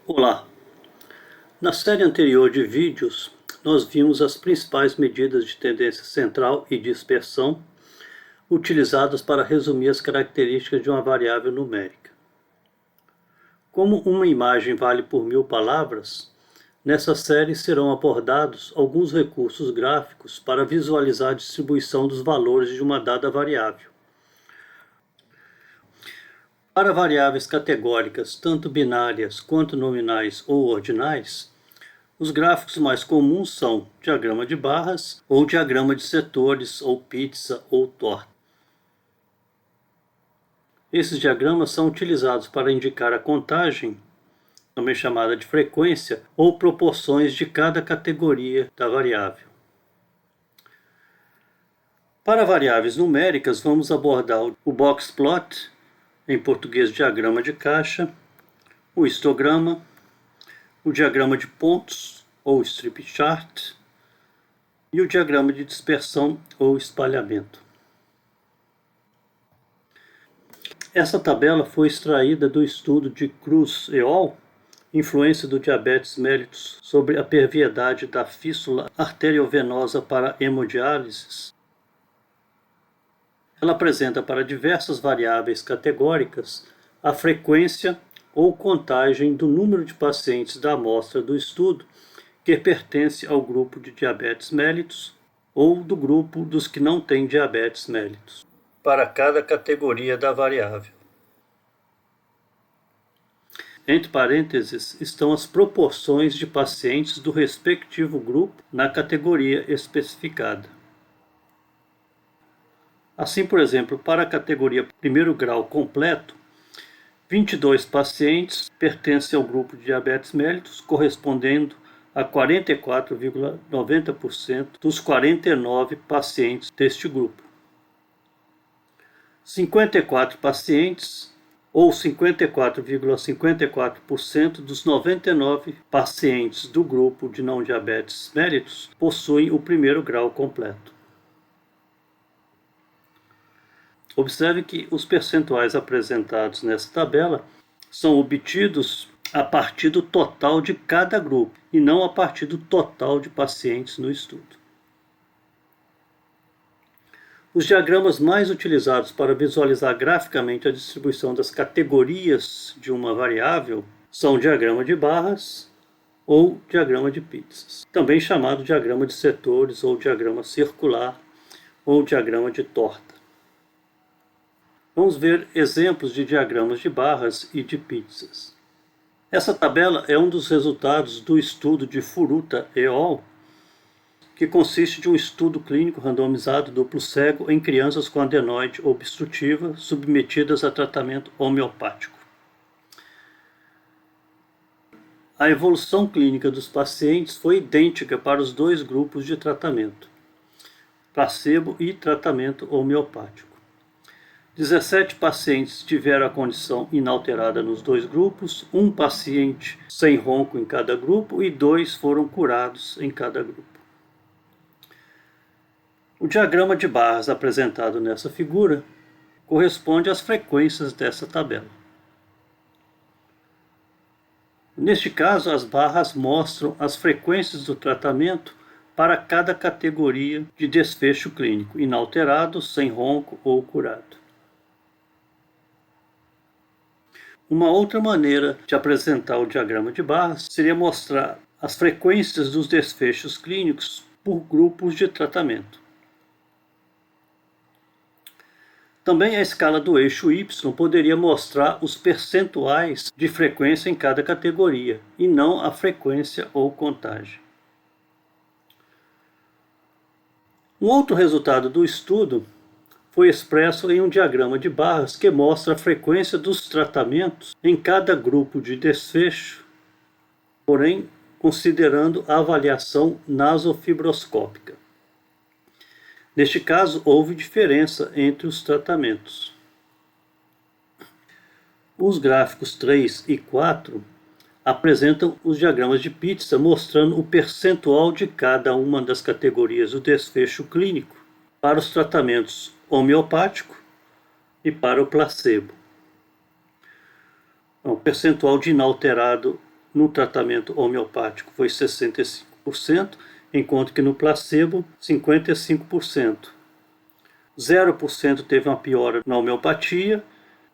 Olá! Na série anterior de vídeos, nós vimos as principais medidas de tendência central e dispersão utilizadas para resumir as características de uma variável numérica. Como uma imagem vale por 1000 palavras, nessa série serão abordados alguns recursos gráficos para visualizar a distribuição dos valores de uma dada variável. Para variáveis categóricas, tanto binárias quanto nominais ou ordinais, os gráficos mais comuns são diagrama de barras, ou diagrama de setores, ou pizza, ou torta. Esses diagramas são utilizados para indicar a contagem, também chamada de frequência, ou proporções de cada categoria da variável. Para variáveis numéricas, vamos abordar o box plot, em português diagrama de caixa, o histograma, o diagrama de pontos, ou strip chart, e o diagrama de dispersão, ou espalhamento. Essa tabela foi extraída do estudo de Cruz et al., Influência do diabetes mellitus sobre a perviedade da fístula arteriovenosa para hemodiálise. Ela apresenta para diversas variáveis categóricas a frequência ou contagem do número de pacientes da amostra do estudo que pertence ao grupo de diabetes mellitus ou do grupo dos que não têm diabetes mellitus, para cada categoria da variável. Entre parênteses estão as proporções de pacientes do respectivo grupo na categoria especificada. Assim, por exemplo, para a categoria primeiro grau completo, 22 pacientes pertencem ao grupo de diabetes mellitus, correspondendo a 44,90% dos 49 pacientes deste grupo. 54 pacientes, ou 54,54% dos 99 pacientes do grupo de não diabetes mellitus, possuem o primeiro grau completo. Observe que os percentuais apresentados nessa tabela são obtidos a partir do total de cada grupo e não a partir do total de pacientes no estudo. Os diagramas mais utilizados para visualizar graficamente a distribuição das categorias de uma variável são o diagrama de barras ou diagrama de pizzas, também chamado diagrama de setores ou diagrama circular ou diagrama de torta. Vamos ver exemplos de diagramas de barras e de pizzas. Essa tabela é um dos resultados do estudo de Furuta et al., que consiste de um estudo clínico randomizado duplo cego em crianças com adenoide obstrutiva submetidas a tratamento homeopático. A evolução clínica dos pacientes foi idêntica para os dois grupos de tratamento, placebo e tratamento homeopático. 17 pacientes tiveram a condição inalterada nos dois grupos, um paciente sem ronco em cada grupo e 2 foram curados em cada grupo. O diagrama de barras apresentado nessa figura corresponde às frequências dessa tabela. Neste caso, as barras mostram as frequências do tratamento para cada categoria de desfecho clínico, inalterado, sem ronco ou curado. Uma outra maneira de apresentar o diagrama de barras seria mostrar as frequências dos desfechos clínicos por grupos de tratamento. Também a escala do eixo Y poderia mostrar os percentuais de frequência em cada categoria, e não a frequência ou contagem. Um outro resultado do estudo foi expresso em um diagrama de barras que mostra a frequência dos tratamentos em cada grupo de desfecho, porém considerando a avaliação nasofibroscópica. Neste caso, houve diferença entre os tratamentos. Os gráficos 3 e 4 apresentam os diagramas de pizza mostrando o percentual de cada uma das categorias do desfecho clínico para os tratamentos homeopático e para o placebo. O percentual de inalterado no tratamento homeopático foi 65%, enquanto que no placebo, 55%. 0% teve uma piora na homeopatia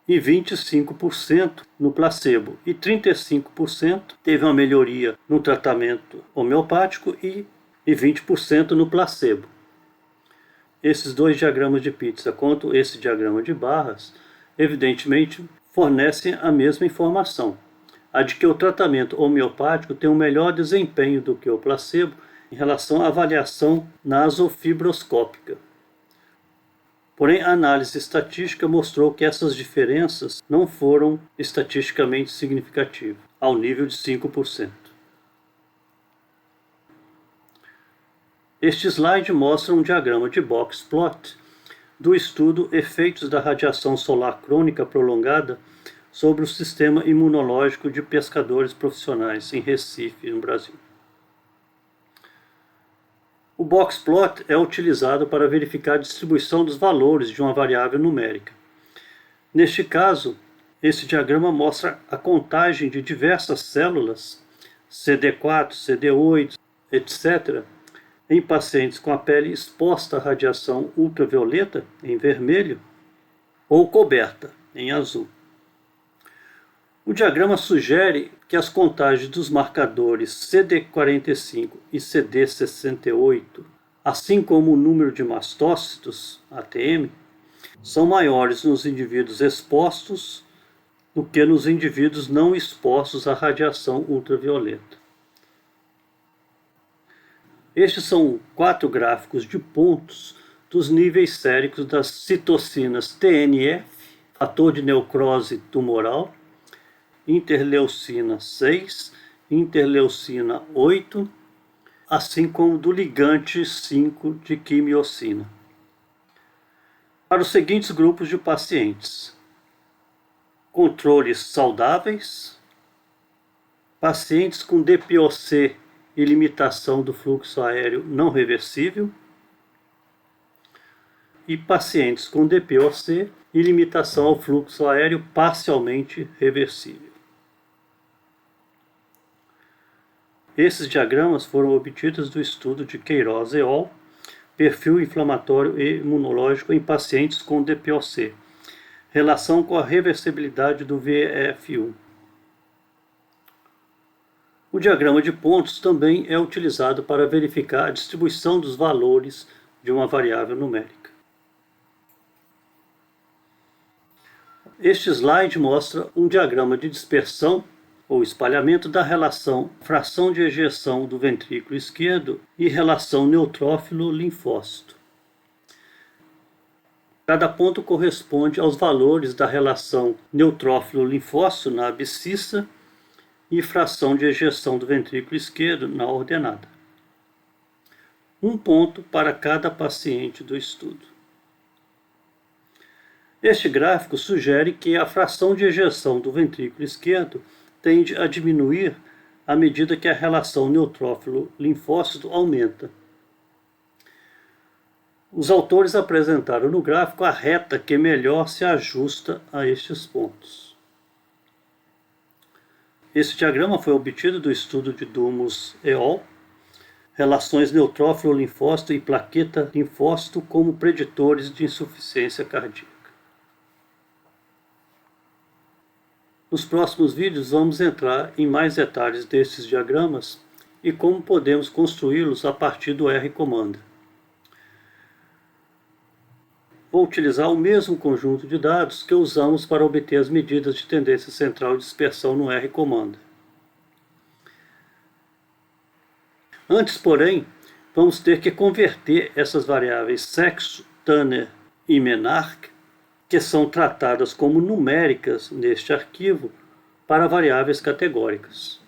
e 25% no placebo. E 35% teve uma melhoria no tratamento homeopático e 20% no placebo. Esses dois diagramas de pizza, quanto esse diagrama de barras, evidentemente fornecem a mesma informação. A de que o tratamento homeopático tem um melhor desempenho do que o placebo em relação à avaliação nasofibroscópica. Porém, a análise estatística mostrou que essas diferenças não foram estatisticamente significativas, ao nível de 5%. Este slide mostra um diagrama de box plot do estudo Efeitos da Radiação Solar Crônica Prolongada sobre o Sistema Imunológico de Pescadores Profissionais em Recife, no Brasil. O box plot é utilizado para verificar a distribuição dos valores de uma variável numérica. Neste caso, esse diagrama mostra a contagem de diversas células, CD4, CD8, etc., em pacientes com a pele exposta à radiação ultravioleta, em vermelho, ou coberta, em azul. O diagrama sugere que as contagens dos marcadores CD45 e CD68, assim como o número de mastócitos, ATM, são maiores nos indivíduos expostos do que nos indivíduos não expostos à radiação ultravioleta. Estes são 4 gráficos de pontos dos níveis séricos das citocinas TNF, fator de necrose tumoral, interleucina 6, interleucina 8, assim como do ligante 5 de quimiocina. Para os seguintes grupos de pacientes: controles saudáveis, pacientes com DPOC e limitação do fluxo aéreo não reversível, e pacientes com DPOC e limitação ao fluxo aéreo parcialmente reversível. Esses diagramas foram obtidos do estudo de Queiroz et al., perfil inflamatório e imunológico em pacientes com DPOC, relação com a reversibilidade do VEF1. O diagrama de pontos também é utilizado para verificar a distribuição dos valores de uma variável numérica. Este slide mostra um diagrama de dispersão ou espalhamento da relação fração de ejeção do ventrículo esquerdo e relação neutrófilo-linfócito. Cada ponto corresponde aos valores da relação neutrófilo-linfócito na abscissa e fração de ejeção do ventrículo esquerdo na ordenada. Um ponto para cada paciente do estudo. Este gráfico sugere que a fração de ejeção do ventrículo esquerdo tende a diminuir à medida que a relação neutrófilo-linfócito aumenta. Os autores apresentaram no gráfico a reta que melhor se ajusta a estes pontos. Esse diagrama foi obtido do estudo de Dumas et al., relações neutrófilo-linfócito e plaqueta linfócito como preditores de insuficiência cardíaca. Nos próximos vídeos vamos entrar em mais detalhes desses diagramas e como podemos construí-los a partir do R-Commander. Vou utilizar o mesmo conjunto de dados que usamos para obter as medidas de tendência central e dispersão no R-Commander. Antes, porém, vamos ter que converter essas variáveis sexo, Tanner e Menard, que são tratadas como numéricas neste arquivo, para variáveis categóricas.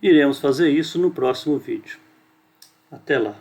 Iremos fazer isso no próximo vídeo. Até lá!